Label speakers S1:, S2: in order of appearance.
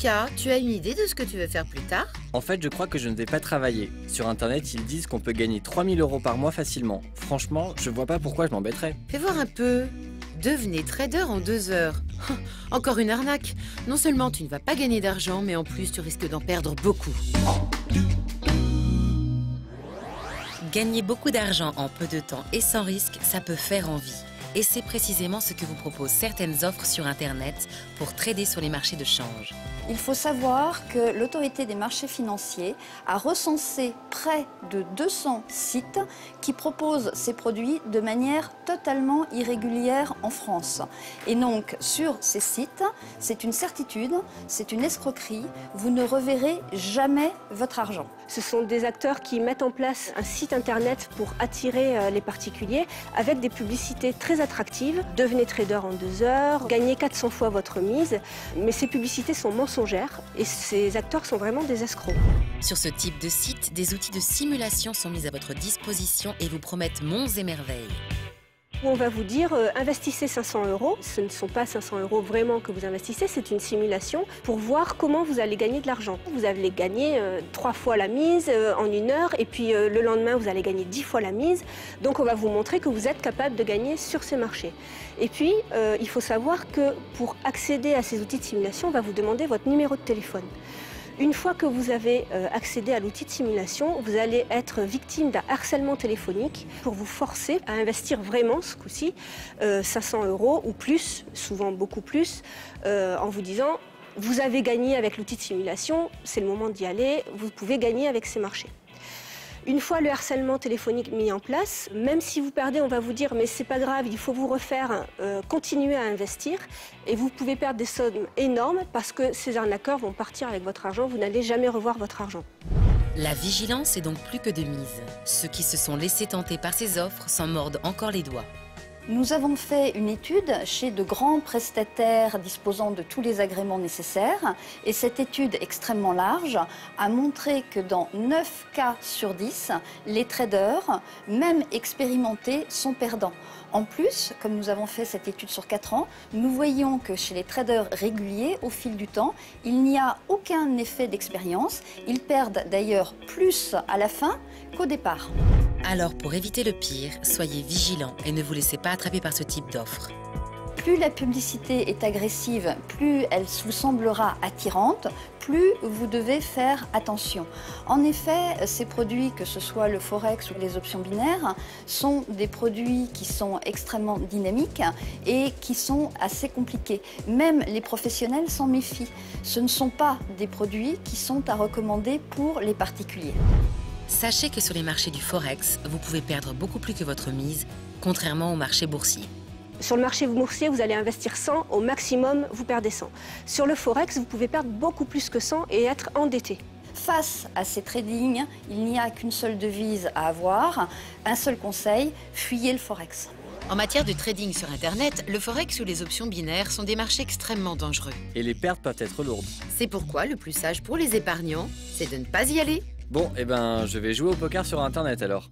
S1: Lucas, tu as une idée de ce que tu veux faire plus tard?
S2: En fait, je crois que je ne vais pas travailler. Sur internet, ils disent qu'on peut gagner 3000 € par mois facilement. Franchement, je vois pas pourquoi je m'embêterais.
S1: Fais voir un peu. Devenez trader en 2 heures. Encore une arnaque. Non seulement tu ne vas pas gagner d'argent, mais en plus tu risques d'en perdre beaucoup.
S3: Gagner beaucoup d'argent en peu de temps et sans risque, ça peut faire envie. Et c'est précisément ce que vous proposent certaines offres sur Internet pour trader sur les marchés de change.
S4: Il faut savoir que l'autorité des marchés financiers a recensé près de 200 sites qui proposent ces produits de manière totalement irrégulière en France. Et donc, sur ces sites, c'est une certitude, c'est une escroquerie, vous ne reverrez jamais votre argent.
S5: Ce sont des acteurs qui mettent en place un site internet pour attirer les particuliers avec des publicités très attractives. Devenez trader en 2 heures, gagnez 400 fois votre mise. Mais ces publicités sont mensongères et ces acteurs sont vraiment des escrocs.
S3: Sur ce type de site, des outils de simulation sont mis à votre disposition et vous promettent monts et merveilles.
S5: On va vous dire investissez 500 €. Ce ne sont pas 500 € vraiment que vous investissez, c'est une simulation pour voir comment vous allez gagner de l'argent. Vous allez gagner 3 fois la mise en 1 heure et puis le lendemain vous allez gagner 10 fois la mise. Donc on va vous montrer que vous êtes capable de gagner sur ces marchés. Et puis il faut savoir que pour accéder à ces outils de simulation, on va vous demander votre numéro de téléphone. Une fois que vous avez accédé à l'outil de simulation, vous allez être victime d'un harcèlement téléphonique pour vous forcer à investir vraiment, ce coup-ci, 500 € ou plus, souvent beaucoup plus, en vous disant « vous avez gagné avec l'outil de simulation, c'est le moment d'y aller, vous pouvez gagner avec ces marchés ». Une fois le harcèlement téléphonique mis en place, même si vous perdez, on va vous dire « mais c'est pas grave, il faut vous refaire, continuer à investir » et vous pouvez perdre des sommes énormes parce que ces arnaqueurs vont partir avec votre argent, vous n'allez jamais revoir votre argent.
S3: La vigilance est donc plus que de mise. Ceux qui se sont laissés tenter par ces offres s'en mordent encore les doigts.
S4: Nous avons fait une étude chez de grands prestataires disposant de tous les agréments nécessaires et cette étude extrêmement large a montré que dans 9 cas sur 10, les traders, même expérimentés, sont perdants. En plus, comme nous avons fait cette étude sur 4 ans, nous voyons que chez les traders réguliers, au fil du temps, il n'y a aucun effet d'expérience. Ils perdent d'ailleurs plus à la fin qu'au départ.
S3: Alors pour éviter le pire, soyez vigilants et ne vous laissez pas attraper par ce type d'offre.
S4: Plus la publicité est agressive, plus elle vous semblera attirante, plus vous devez faire attention. En effet, ces produits, que ce soit le forex ou les options binaires, sont des produits qui sont extrêmement dynamiques et qui sont assez compliqués. Même les professionnels s'en méfient. Ce ne sont pas des produits qui sont à recommander pour les particuliers.
S3: Sachez que sur les marchés du Forex, vous pouvez perdre beaucoup plus que votre mise, contrairement au marché boursier.
S5: Sur le marché boursier, vous allez investir 100, au maximum, vous perdez 100. Sur le Forex, vous pouvez perdre beaucoup plus que 100 et être endetté.
S4: Face à ces tradings, il n'y a qu'une seule devise à avoir, un seul conseil, fuyez le Forex.
S1: En matière de trading sur Internet, le Forex ou les options binaires sont des marchés extrêmement dangereux.
S2: Et les pertes peuvent être lourdes.
S1: C'est pourquoi le plus sage pour les épargnants, c'est de ne pas y aller.
S2: Bon, eh ben, je vais jouer au poker sur internet alors.